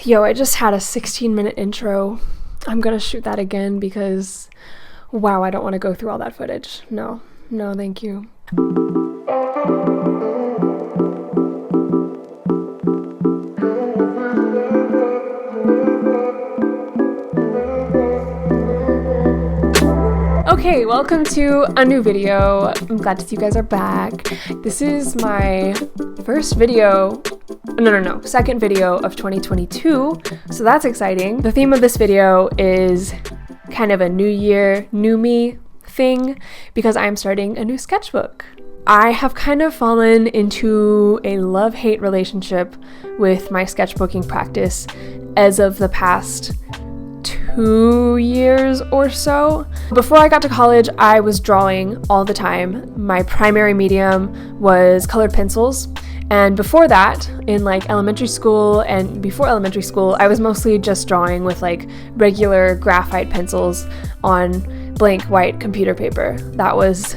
Yo, I just had a 16-minute intro. I'm gonna shoot that again because, wow, I don't want to go through all that footage. No, thank you. Okay, welcome to a new video. I'm glad to see you guys are back. This is my first video, second video of 2022, so that's exciting. The theme of this video is kind of a new year, new me thing because I'm starting a new sketchbook. I have kind of fallen into a love-hate relationship with my sketchbooking practice as of the past 2 years or so. Before I got to college, I was drawing all the time. My primary medium was colored pencils. And before that, in like elementary school and before elementary school, I was mostly just drawing with like regular graphite pencils on blank white computer paper. That was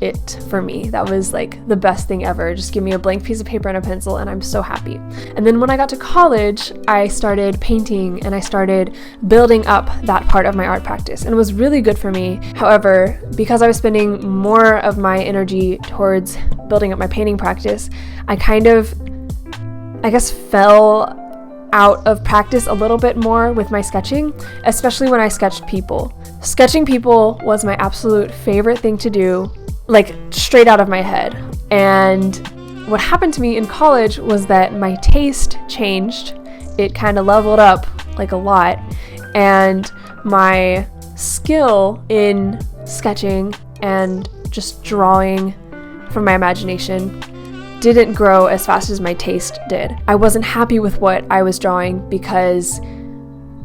it for me. That was like the best thing ever. Just give me a blank piece of paper and a pencil and I'm so happy. And then when I got to college, I started painting and I started building up that part of my art practice, and it was really good for me. However, because I was spending more of my energy towards building up my painting practice, I kind of, I guess, fell out of practice a little bit more with my sketching, especially when I sketched people. Sketching people was my absolute favorite thing to do, like straight out of my head. And what happened to me in college was that my taste changed. It kind of leveled up like a lot, and my skill in sketching and just drawing from my imagination didn't grow as fast as my taste did. I wasn't happy with what I was drawing because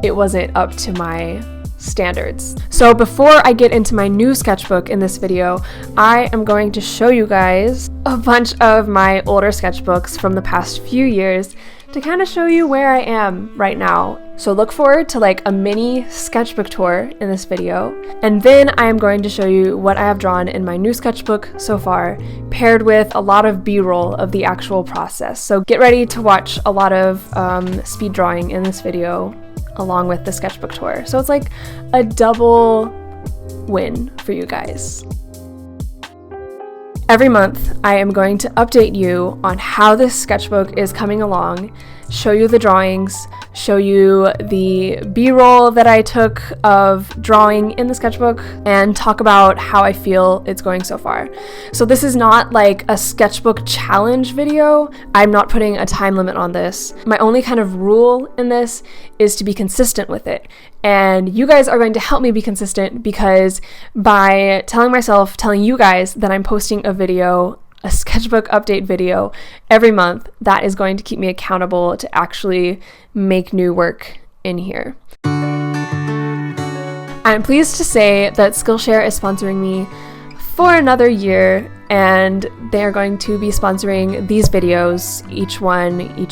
it wasn't up to my standards. So before I get into my new sketchbook in this video, I am going to show you guys a bunch of my older sketchbooks from the past few years to kind of show you where I am right now. So look forward to like a mini sketchbook tour in this video. And then I am going to show you what I have drawn in my new sketchbook so far, paired with a lot of B-roll of the actual process. So get ready to watch a lot of speed drawing in this video along with the sketchbook tour. So it's like a double win for you guys. Every month, I am going to update you on how this sketchbook is coming along, show you the drawings, show you the B-roll that I took of drawing in the sketchbook, and talk about how I feel it's going so far. So this is not like a sketchbook challenge video. I'm not putting a time limit on this. My only kind of rule in this is to be consistent with it. And you guys are going to help me be consistent because by telling you guys that I'm posting a video, a sketchbook update video every month, that is going to keep me accountable to actually make new work in here. I'm pleased to say that Skillshare is sponsoring me for another year, and they're going to be sponsoring these videos, each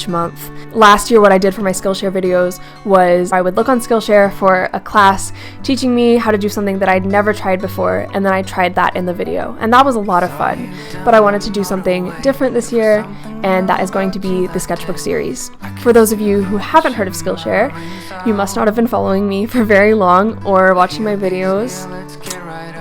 month. Last year, what I did for my Skillshare videos was I would look on Skillshare for a class teaching me how to do something that I'd never tried before, and then I tried that in the video, and that was a lot of fun. But I wanted to do something different this year, and that is going to be the sketchbook series. For those of you who haven't heard of Skillshare, you must not have been following me for very long or watching my videos.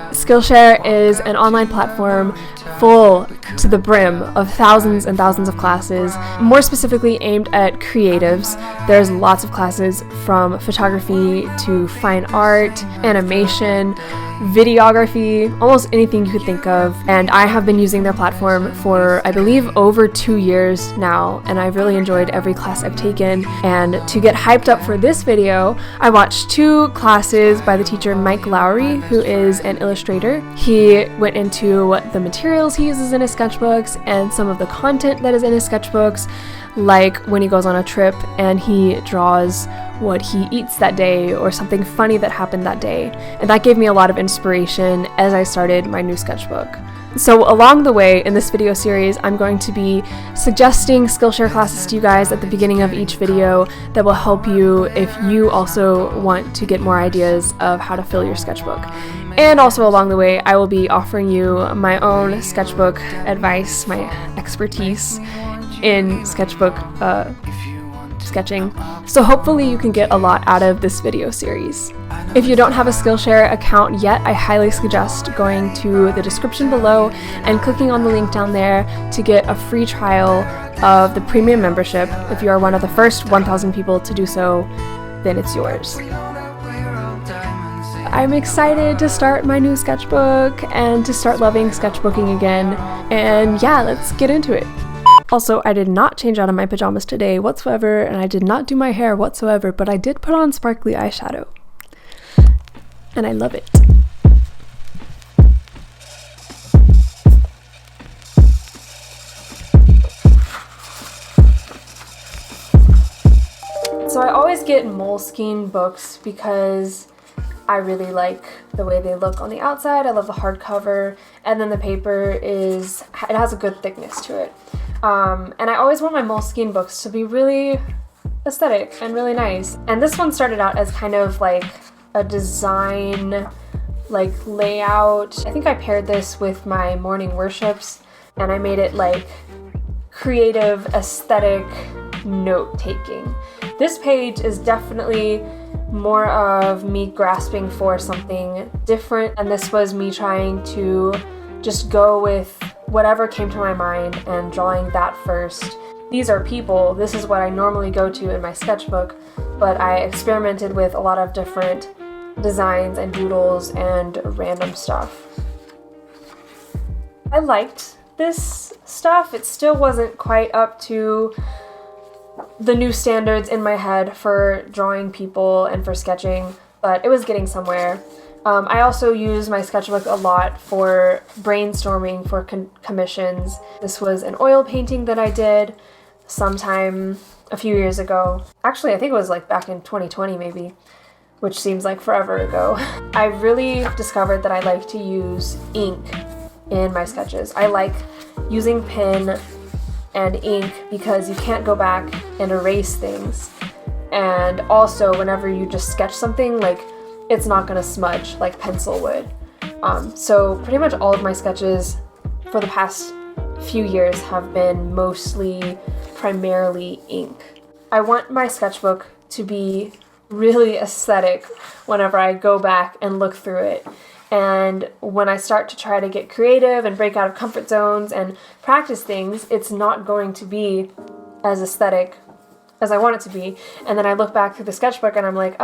Skillshare is an online platform full to the brim of thousands and thousands of classes, more specifically aimed at creatives. There's lots of classes from photography to fine art, animation, videography, almost anything you could think of. And I have been using their platform for, I believe, over 2 years now, and I've really enjoyed every class I've taken. And to get hyped up for this video, I watched 2 classes by the teacher Mike Lowry, who is an illustrator. He went into what the materials he uses in his sketchbooks and some of the content that is in his sketchbooks, like when he goes on a trip and he draws what he eats that day or something funny that happened that day. And that gave me a lot of inspiration as I started my new sketchbook. So along the way in this video series, I'm going to be suggesting Skillshare classes to you guys at the beginning of each video that will help you if you also want to get more ideas of how to fill your sketchbook. And also along the way, I will be offering you my own sketchbook advice, my expertise in sketchbook sketching, so hopefully you can get a lot out of this video series. If you don't have a Skillshare account yet, I highly suggest going to the description below and clicking on the link down there to get a free trial of the premium membership. If you are one of the first 1,000 people to do so, then it's yours. I'm excited to start my new sketchbook and to start loving sketchbooking again. And yeah, let's get into it. Also, I did not change out of my pajamas today whatsoever, and I did not do my hair whatsoever, but I did put on sparkly eyeshadow. And I love it. So I always get Moleskine books because I really like the way they look on the outside. I love the hardcover, and then the paper it has a good thickness to it. And I always want my Moleskine books to be really aesthetic and really nice. And this one started out as kind of like a design, like layout. I think I paired this with my morning worships, and I made it like creative, aesthetic note-taking. This page is definitely more of me grasping for something different, and this was me trying to just go with whatever came to my mind and drawing that first. These are people. This is what I normally go to in my sketchbook, but I experimented with a lot of different designs and doodles and random stuff. I liked this stuff. It still wasn't quite up to the new standards in my head for drawing people and for sketching, but it was getting somewhere. I also use my sketchbook a lot for brainstorming for commissions. This was an oil painting that I did sometime a few years ago. Actually, I think it was like back in 2020 maybe, which seems like forever ago. I really discovered that I like to use ink in my sketches. I like using pen and ink because you can't go back and erase things. And also, whenever you just sketch something, like, it's not gonna smudge like pencil would. So pretty much all of my sketches for the past few years have been primarily ink. I want my sketchbook to be really aesthetic whenever I go back and look through it. And when I start to try to get creative and break out of comfort zones and practice things, it's not going to be as aesthetic as I want it to be. And then I look back through the sketchbook and I'm like,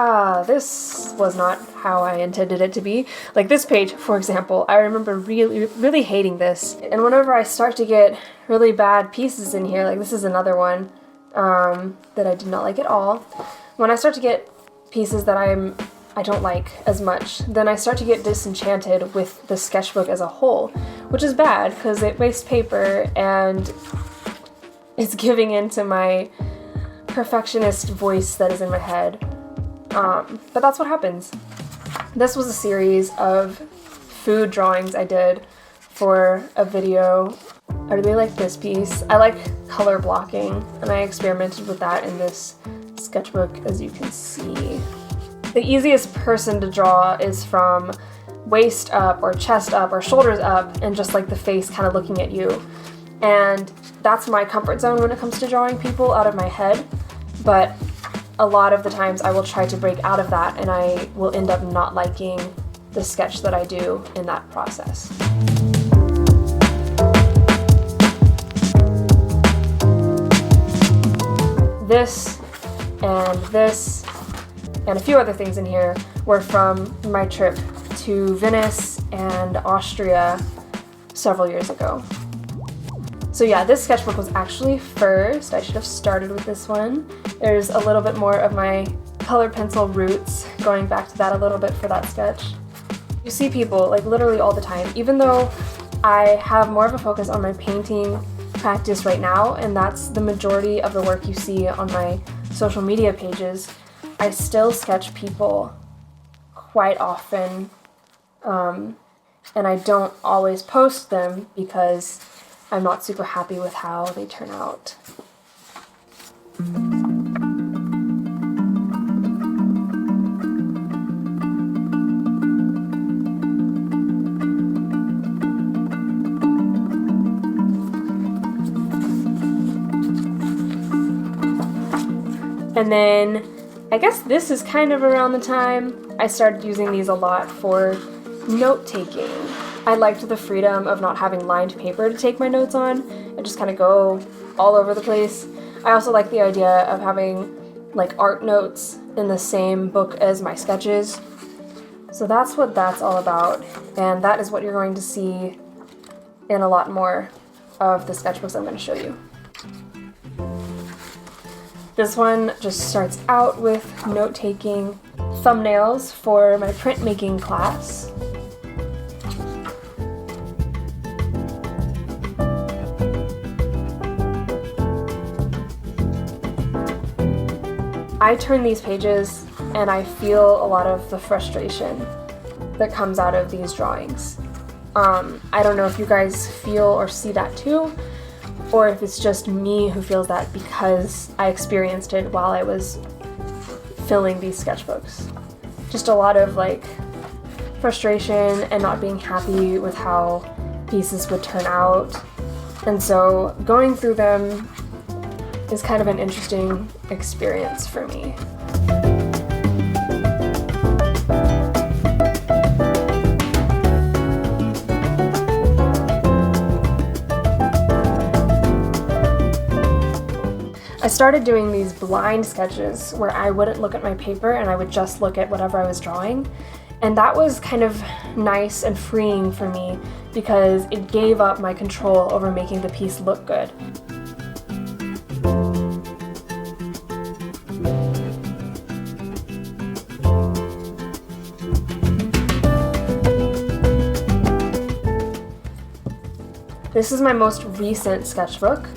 this was not how I intended it to be. Like this page, for example, I remember really, really hating this. And whenever I start to get really bad pieces in here, like this is another one that I did not like at all. When I start to get pieces that I don't like as much, then I start to get disenchanted with the sketchbook as a whole, which is bad because it wastes paper and it's giving into my perfectionist voice that is in my head. But that's what happens. This was a series of food drawings I did for a video. I really like this piece. I like color blocking, and I experimented with that in this sketchbook, as you can see. The easiest person to draw is from waist up or chest up or shoulders up and just like the face kind of looking at you. And that's my comfort zone when it comes to drawing people out of my head. But a lot of the times I will try to break out of that and I will end up not liking the sketch that I do in that process. This and a few other things in here were from my trip to Venice and Austria several years ago. So yeah, this sketchbook was actually first. I should have started with this one. There's a little bit more of my colored pencil roots, going back to that a little bit for that sketch. You see people like literally all the time, even though I have more of a focus on my painting practice right now, and that's the majority of the work you see on my social media pages. I still sketch people quite often, and I don't always post them because I'm not super happy with how they turn out. And then I guess this is kind of around the time I started using these a lot for note-taking. I liked the freedom of not having lined paper to take my notes on and just kind of go all over the place. I also like the idea of having like art notes in the same book as my sketches. So that's what that's all about, and that is what you're going to see in a lot more of the sketchbooks I'm going to show you. This one just starts out with note-taking thumbnails for my printmaking class. I turn these pages and I feel a lot of the frustration that comes out of these drawings. I don't know if you guys feel or see that too, or if it's just me who feels that because I experienced it while I was filling these sketchbooks. Just a lot of like frustration and not being happy with how pieces would turn out. And so going through them is kind of an interesting experience for me. I started doing these blind sketches where I wouldn't look at my paper and I would just look at whatever I was drawing. And that was kind of nice and freeing for me because it gave up my control over making the piece look good. This is my most recent sketchbook.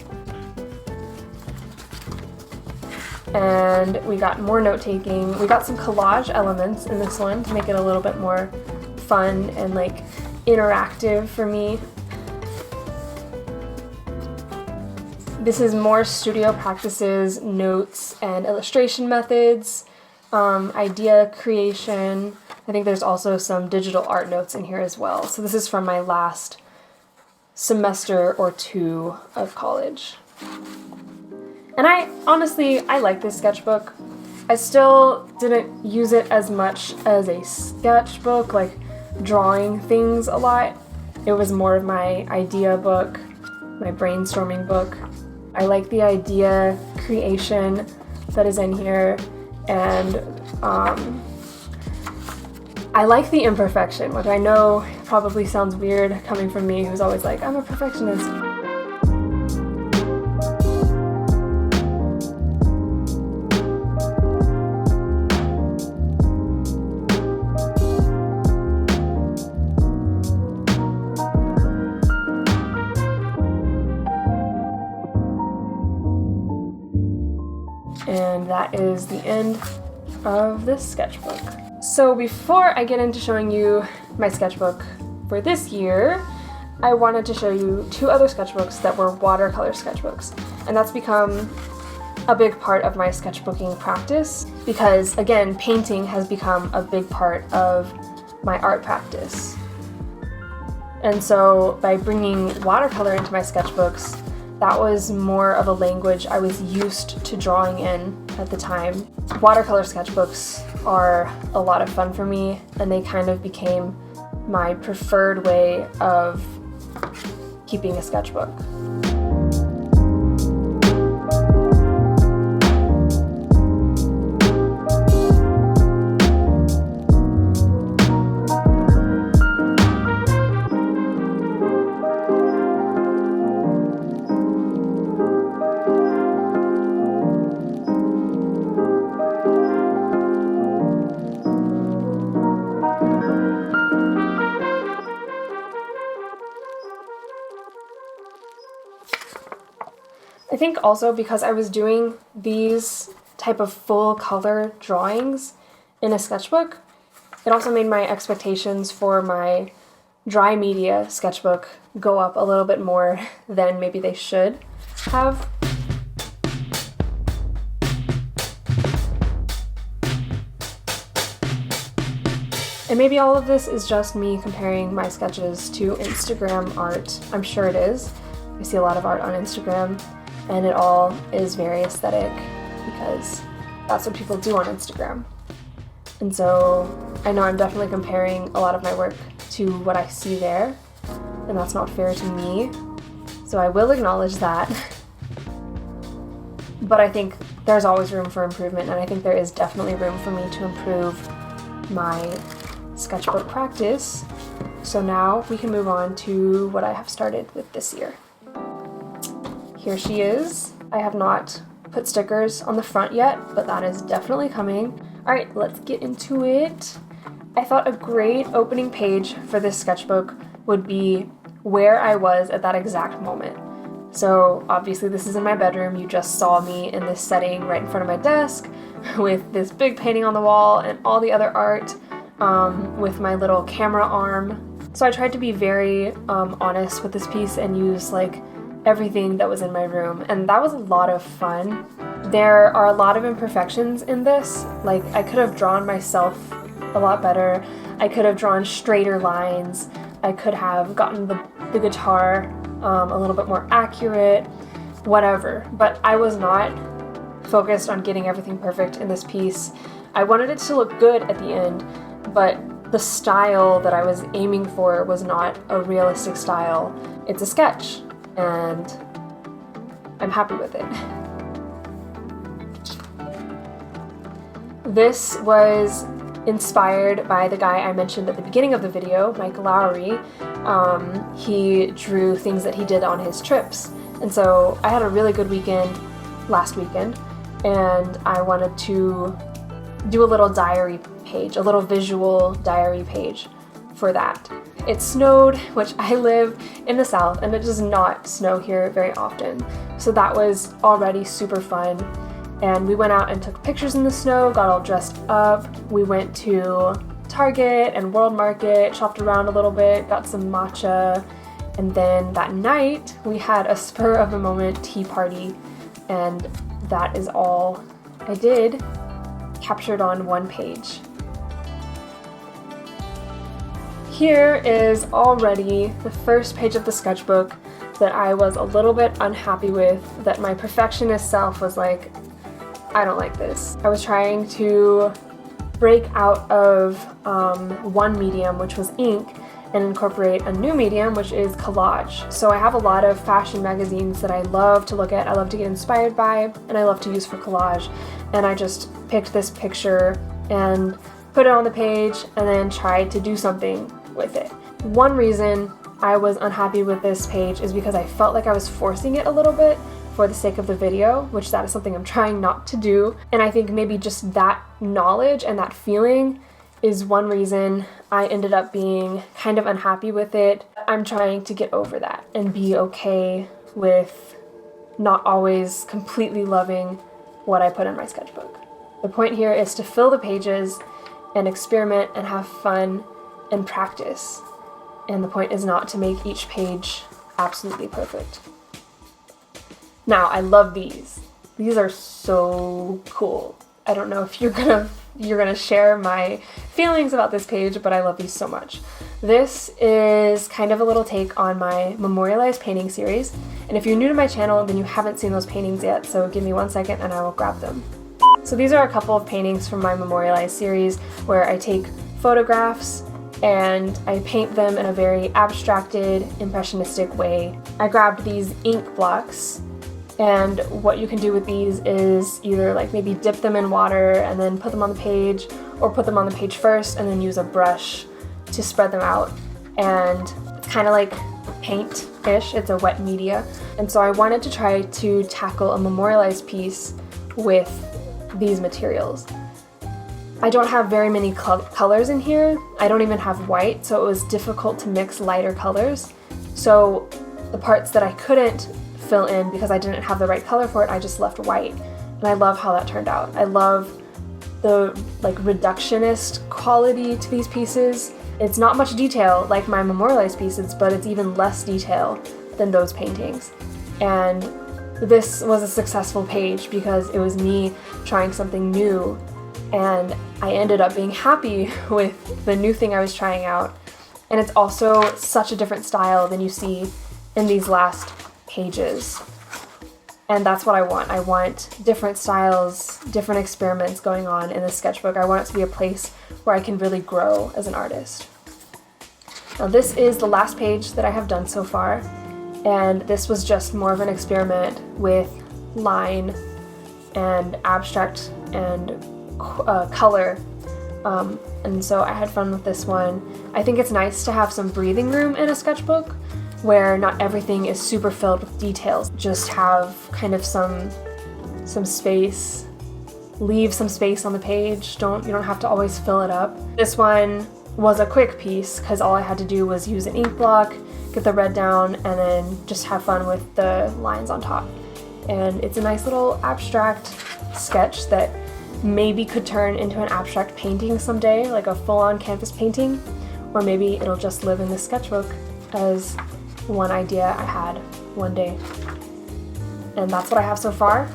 And we got more note-taking. We got some collage elements in this one to make it a little bit more fun and like interactive for me. This is more studio practices, notes, and illustration methods, idea creation. I think there's also some digital art notes in here as well. So this is from my last semester or two of college. And I like this sketchbook. I still didn't use it as much as a sketchbook, like drawing things a lot. It was more of my idea book, my brainstorming book. I like the idea creation that is in here, and I like the imperfection, which I know probably sounds weird coming from me who's always like, I'm a perfectionist. And that is the end of this sketchbook. So before I get into showing you my sketchbook for this year, I wanted to show you two other sketchbooks that were watercolor sketchbooks. And that's become a big part of my sketchbooking practice because, again, painting has become a big part of my art practice. And so by bringing watercolor into my sketchbooks, that was more of a language I was used to drawing in at the time. Watercolor sketchbooks are a lot of fun for me, and they kind of became my preferred way of keeping a sketchbook. I think also because I was doing these type of full color drawings in a sketchbook, it also made my expectations for my dry media sketchbook go up a little bit more than maybe they should have. And maybe all of this is just me comparing my sketches to Instagram art. I'm sure it is. I see a lot of art on Instagram, and it all is very aesthetic because that's what people do on Instagram. And so I know I'm definitely comparing a lot of my work to what I see there, and that's not fair to me. So I will acknowledge that. But I think there's always room for improvement, and I think there is definitely room for me to improve my sketchbook practice. So now we can move on to what I have started with this year. Here she is. I have not put stickers on the front yet, but that is definitely coming. All right, let's get into it. I thought a great opening page for this sketchbook would be where I was at that exact moment. So obviously this is in my bedroom. You just saw me in this setting right in front of my desk with this big painting on the wall and all the other art with my little camera arm. So I tried to be very honest with this piece and use like everything that was in my room, and that was a lot of fun. There are a lot of imperfections in this. Like, I could have drawn myself a lot better. I could have drawn straighter lines. I could have gotten the guitar a little bit more accurate, whatever. But I was not focused on getting everything perfect in this piece. I wanted it to look good at the end, but the style that I was aiming for was not a realistic style. It's a sketch, and I'm happy with it. This was inspired by the guy I mentioned at the beginning of the video, Mike Lowry. He drew things that he did on his trips. And so I had a really good weekend last weekend, and I wanted to do a little diary page, a little visual diary page for that. It snowed, which I live in the South, and it does not snow here very often. So that was already super fun. And we went out and took pictures in the snow, got all dressed up. We went to Target and World Market, shopped around a little bit, got some matcha. And then that night, we had a spur of the moment tea party. And that is all I did, captured on one page. Here is already the first page of the sketchbook that I was a little bit unhappy with, that my perfectionist self was like, I don't like this. I was trying to break out of one medium, which was ink, and incorporate a new medium, which is collage. So I have a lot of fashion magazines that I love to look at, I love to get inspired by, and I love to use for collage. And I just picked this picture and put it on the page and then tried to do something with it. One reason I was unhappy with this page is because I felt like I was forcing it a little bit for the sake of the video, which that is something I'm trying not to do. And I think maybe just that knowledge and that feeling is one reason I ended up being kind of unhappy with it. I'm trying to get over that and be okay with not always completely loving what I put in my sketchbook. The point here is to fill the pages and experiment and have fun and practice. And the point is not to make each page absolutely perfect. Now, I love these. These are so cool. I don't know if you're gonna share my feelings about this page, but I love these so much. This is kind of a little take on my memorialized painting series. And if you're new to my channel, then you haven't seen those paintings yet, so give me 1 second and I will grab them. So these are a couple of paintings from my memorialized series where I take photographs and I paint them in a very abstracted, impressionistic way. I grabbed these ink blocks, and what you can do with these is either like maybe dip them in water and then put them on the page, or put them on the page first and then use a brush to spread them out. And it's kind of like paint-ish, it's a wet media. And so I wanted to try to tackle a memorialized piece with these materials. I don't have very many colors in here. I don't even have white, so it was difficult to mix lighter colors. So the parts that I couldn't fill in because I didn't have the right color for it, I just left white. And I love how that turned out. I love the like reductionist quality to these pieces. It's not much detail like my memorialized pieces, but it's even less detail than those paintings. And this was a successful page because it was me trying something new, and I ended up being happy with the new thing I was trying out. And it's also such a different style than you see in these last pages. And that's what I want. I want different styles, different experiments going on in the sketchbook. I want it to be a place where I can really grow as an artist. Now this is the last page that I have done so far, and this was just more of an experiment with line and abstract and color. And so I had fun with this one. I think it's nice to have some breathing room in a sketchbook where not everything is super filled with details. Just have kind of some space, leave some space on the page. You don't have to always fill it up. This one was a quick piece because all I had to do was use an ink block, get the red down, and then just have fun with the lines on top. And it's a nice little abstract sketch that maybe could turn into an abstract painting someday, like a full-on canvas painting, or maybe it'll just live in the sketchbook as one idea I had one day. And that's what I have so far.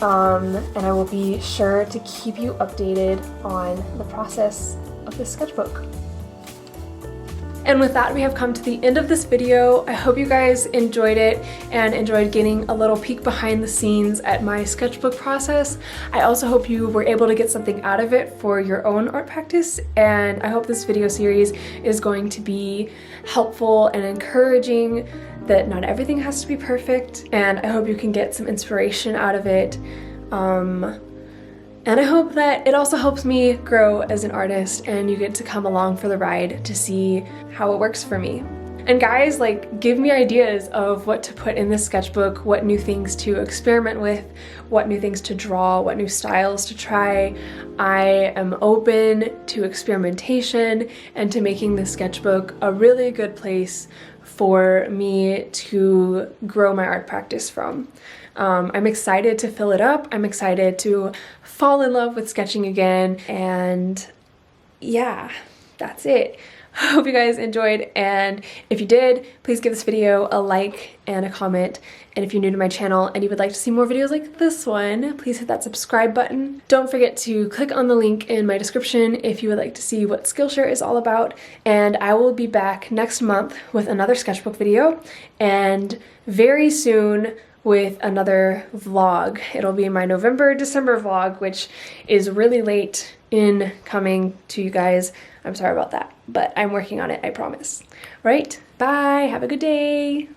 And I will be sure to keep you updated on the process of this sketchbook. And with that, we have come to the end of this video. I hope you guys enjoyed it and enjoyed getting a little peek behind the scenes at my sketchbook process. I also hope you were able to get something out of it for your own art practice, and I hope this video series is going to be helpful and encouraging that not everything has to be perfect, and I hope you can get some inspiration out of it. And I hope that it also helps me grow as an artist and you get to come along for the ride to see how it works for me. And guys, like, give me ideas of what to put in this sketchbook, what new things to experiment with, what new things to draw, what new styles to try. I am open to experimentation and to making this sketchbook a really good place for me to grow my art practice from. I'm excited to fill it up. I'm excited to fall in love with sketching again. And yeah, that's it. I hope you guys enjoyed, and if you did, please give this video a like and a comment. And if you're new to my channel and you would like to see more videos like this one, please hit that subscribe button. Don't forget to click on the link in my description if you would like to see what Skillshare is all about. And I will be back next month with another sketchbook video, and very soon with another vlog. It'll be my November-December vlog, which is really late in coming to you guys. I'm sorry about that, but I'm working on it, I promise. All right, bye, have a good day.